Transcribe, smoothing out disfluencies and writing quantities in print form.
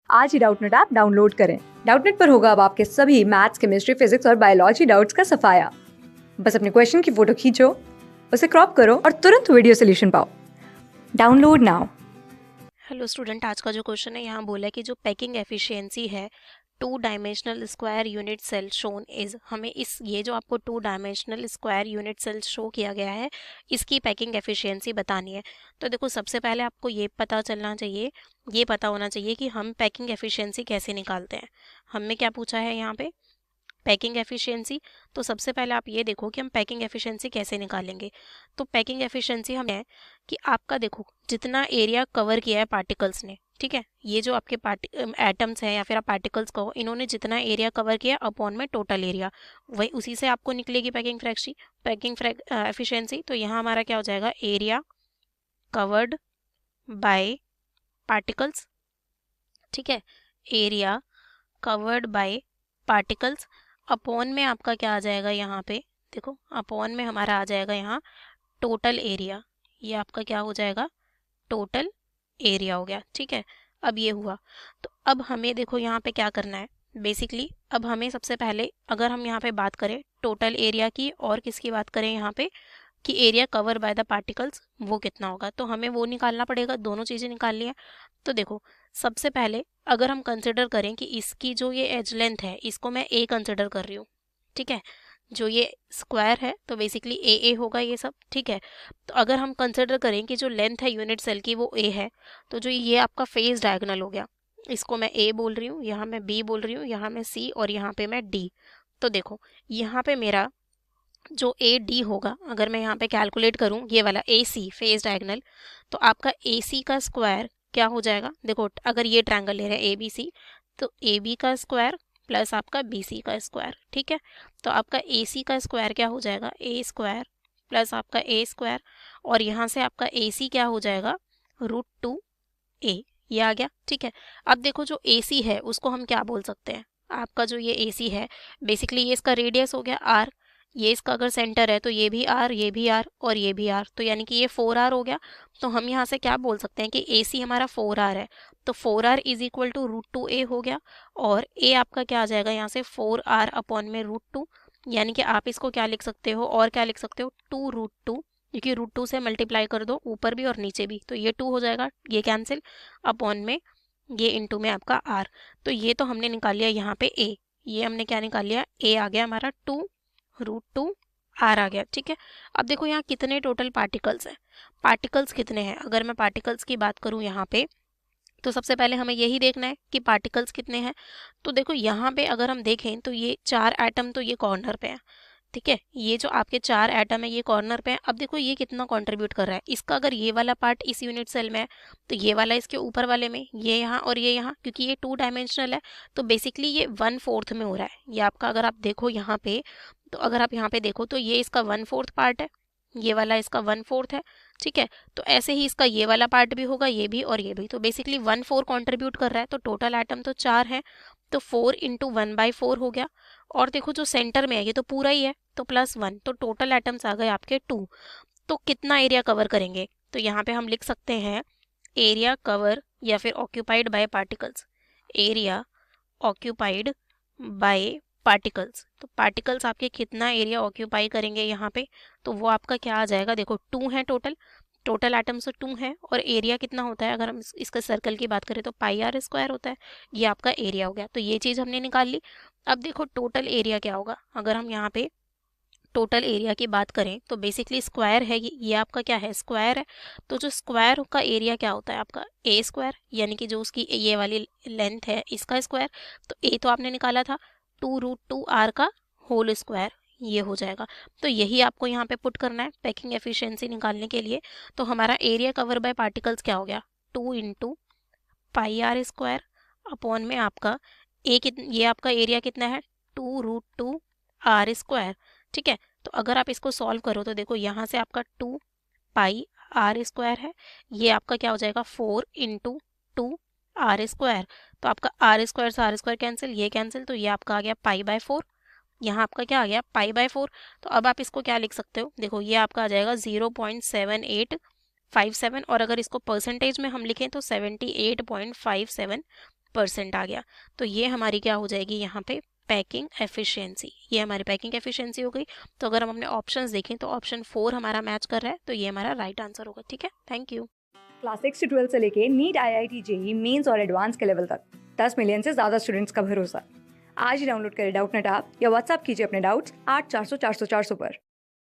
आज ही Doubtnut app download करें। Doubtnut पर होगा अब आपके सभी मैथ्स, केमिस्ट्री, फिजिक्स और बायोलॉजी डाउट्स का सफाया। बस अपने क्वेश्चन की फोटो खींचो, उसे क्रॉप करो और तुरंत वीडियो सोल्यूशन पाओ। Download now. हेलो स्टूडेंट, आज का जो क्वेश्चन है यहाँ बोला है कि जो पैकिंग एफिशिएंसी है 2 dimensional square unit cell shown is, हमें ये जो आपको 2 dimensional square unit cell show किया गया है इसकी पैकिंग एफिशिएंसी बतानी है। तो देखो, सबसे पहले आपको ये पता चलना चाहिए, ये पता होना चाहिए कि हम पैकिंग एफिशिएंसी कैसे निकालते हैं। हमें क्या पूछा है यहाँ पे, पैकिंग एफिशिएंसी। तो सबसे पहले आप ये देखो कि हम पैकिंग एफिशिएंसी कैसे निकालेंगे। तो पैकिंग एफिशिएंसी हम है कि आपका देखो जितना एरिया कवर किया है पार्टिकल्स ने, ठीक है, ये जो आपके एटम्स हैं या फिर आप पार्टिकल्स कहो, इन्होंने जितना एरिया कवर किया अपॉन में टोटल एरिया, वही उसी से आपको निकलेगी पैकिंग एफिशिएंसी। तो यहाँ हमारा क्या हो जाएगा, एरिया कवर्ड बाय पार्टिकल्स, ठीक है, area covered by particles upon में आपका क्या आ जाएगा यहाँ पे, देखो अपॉन में हमारा आ जाएगा यहाँ टोटल एरिया। ये आपका क्या हो जाएगा, टोटल एरिया हो गया, ठीक है। अब ये हुआ, तो अब हमें देखो यहाँ पे क्या करना है बेसिकली। अब हमें सबसे पहले अगर हम यहाँ पे बात करें टोटल एरिया की और किसकी बात करें यहाँ पे कि area cover by the particles वो कितना होगा, तो हमें वो निकालना पड़ेगा, दोनों चीज़ें निकालनी है। तो देखो सबसे पहले अगर हम कंसिडर करें कि इसकी जो ये एज लेंथ है इसको मैं ए कंसिडर कर रही हूँ, ठीक है, जो ये स्क्वायर है तो बेसिकली ए होगा ये सब, ठीक है। तो अगर हम कंसिडर करें कि जो लेंथ है यूनिट सेल की वो ए है, तो जो ये आपका फेस डायगोनल हो गया, इसको मैं ए बोल रही हूँ, यहाँ मैं बी बोल रही हूँ, यहाँ मैं सी और यहाँ पे मैं डी। तो देखो यहाँ पे मेरा जो ए डी होगा, अगर मैं यहाँ पे कैलकुलेट करूँ ये वाला ए सी फेस डायगोनल, तो आपका ए सी का स्क्वायर क्या हो जाएगा, देखो अगर ये ट्रायंगल ले रहे हैं ए बी सी, तो ए बी का स्क्वायर प्लस आपका बी सी का स्क्वायर, ठीक है। तो आपका ए सी का स्क्वायर क्या हो जाएगा, ए स्क्वायर प्लस आपका ए स्क्वायर, और यहाँ से आपका ए सी क्या हो जाएगा, √2 ए, ये आ गया, ठीक है। अब देखो जो ए सी है उसको हम क्या बोल सकते हैं, आपका जो ये ए सी है बेसिकली ये इसका रेडियस हो गया आर, ये इसका अगर सेंटर है तो ये भी आर, ये भी आर और ये भी आर, तो यानी कि ये 4r हो गया। तो हम यहाँ से क्या बोल सकते हैं कि ए सी हमारा 4r है, तो 4r is equal to √2a हो गया, और a आपका क्या आ जाएगा यहाँ से 4r अपॉन में √2, यानी कि आप इसको क्या लिख सकते हो, और क्या लिख सकते हो 2√2, क्योंकि √2 से मल्टीप्लाई कर दो ऊपर भी और नीचे भी, तो ये 2 हो जाएगा, ये कैंसिल, अपॉन में ये इंटू में आपका r। तो ये तो हमने निकाल लिया यहाँ पे a, ये हमने क्या निकाल लिया, a आ गया हमारा 2√2 r आ गया, ठीक है। अब देखो यहाँ कितने टोटल पार्टिकल्स हैं, पार्टिकल्स कितने हैं, अगर मैं पार्टिकल्स की बात करूँ यहाँ पे, तो सबसे पहले हमें यही देखना है कि पार्टिकल्स कितने हैं। तो देखो यहाँ पे अगर हम देखें तो ये 4 एटम तो ये कॉर्नर पे है, ठीक है, ये जो आपके 4 एटम है ये कॉर्नर पे है। अब देखो ये कितना कंट्रीब्यूट कर रहा है, इसका अगर ये वाला पार्ट इस यूनिट सेल में है तो ये वाला इसके ऊपर वाले में, ये यहाँ और ये यहाँ, क्योंकि ये 2 डायमेंशनल है तो बेसिकली ये 1/4 में हो रहा है। ये आपका अगर आप देखो यहाँ पे, तो अगर आप यहाँ पे देखो तो ये इसका 1/4 पार्ट है, ये वाला इसका 1/4 है, ठीक है। तो ऐसे ही इसका ये वाला पार्ट भी होगा, ये भी और ये भी, तो बेसिकली 1/4 कंट्रीब्यूट कर रहा है। तो टोटल एटम तो 4 है, तो 4 इंटू 1/4 हो गया, और देखो जो सेंटर में है ये तो पूरा ही है तो +1, तो टोटल एटम्स आ गए आपके 2। तो कितना एरिया कवर करेंगे, तो यहाँ पे हम लिख सकते हैं एरिया कवर या फिर occupied by particles, area occupied by particles. तो पार्टिकल्स आपके कितना एरिया ऑक्यूपाई करेंगे यहाँ पे, तो वो आपका क्या आ जाएगा, देखो 2 है टोटल एटम्स तो 2 है, और एरिया कितना होता है अगर हम इसका सर्कल की बात करें तो πr² होता है, ये आपका एरिया हो गया। तो ये चीज़ हमने निकाल ली। अब देखो टोटल एरिया क्या होगा, अगर हम यहाँ पे टोटल एरिया की बात करें तो बेसिकली स्क्वायर है, ये आपका क्या है, स्क्वायर है। तो जो स्क्वायर का एरिया क्या होता है आपका a², यानी कि जो उसकी ये वाली लेंथ है इसका स्क्वायर, तो a तो आपने निकाला था 2√2r का होल स्क्वायर, ये हो जाएगा। तो यही आपको यहाँ पे पुट करना है पैकिंग एफिशिएंसी निकालने के लिए। तो हमारा एरिया कवर बाय पार्टिकल्स क्या हो गया, 2 इंटू πr² अपॉन में आपका ये आपका एरिया कितना है 2√2r², ठीक है। तो अगर आप इसको सॉल्व करो तो देखो यहाँ से आपका 2πr² है, ये आपका क्या हो जाएगा 4 इंटू 2r², तो आपका r² से r² कैंसिल, ये कैंसिल, तो ये आपका आ गया π/4, यहाँ आपका क्या आ गया π/4। तो अब आप इसको क्या लिख सकते हो, देखो ये आपका आ जाएगा 0.7857, और अगर इसको परसेंटेज में हम लिखें तो 78.57 परसेंट आ गया। तो ये हमारी क्या हो जाएगी यहाँ पे पैकिंग एफिशिएंसी, ये हमारी पैकिंग एफिशिएंसी हो गई। तो अगर हम अपने ऑप्शंस देखें तो ऑप्शन 4 हमारा मैच कर रहा है, तो ये हमारा राइट आंसर होगा। ठीक है, थैंक यू। क्लास 6 से 12 से लेके नीट, IIT, जेईई मेंस और एडवांस के लेवल तक 10 मिलियन से ज्यादा स्टूडेंट्स का भरोसा। आज ही डाउनलोड करें डाउटनेट ऐप या व्हाट्सएप कीजिए अपने डाउट्स 8400 400 400 पर।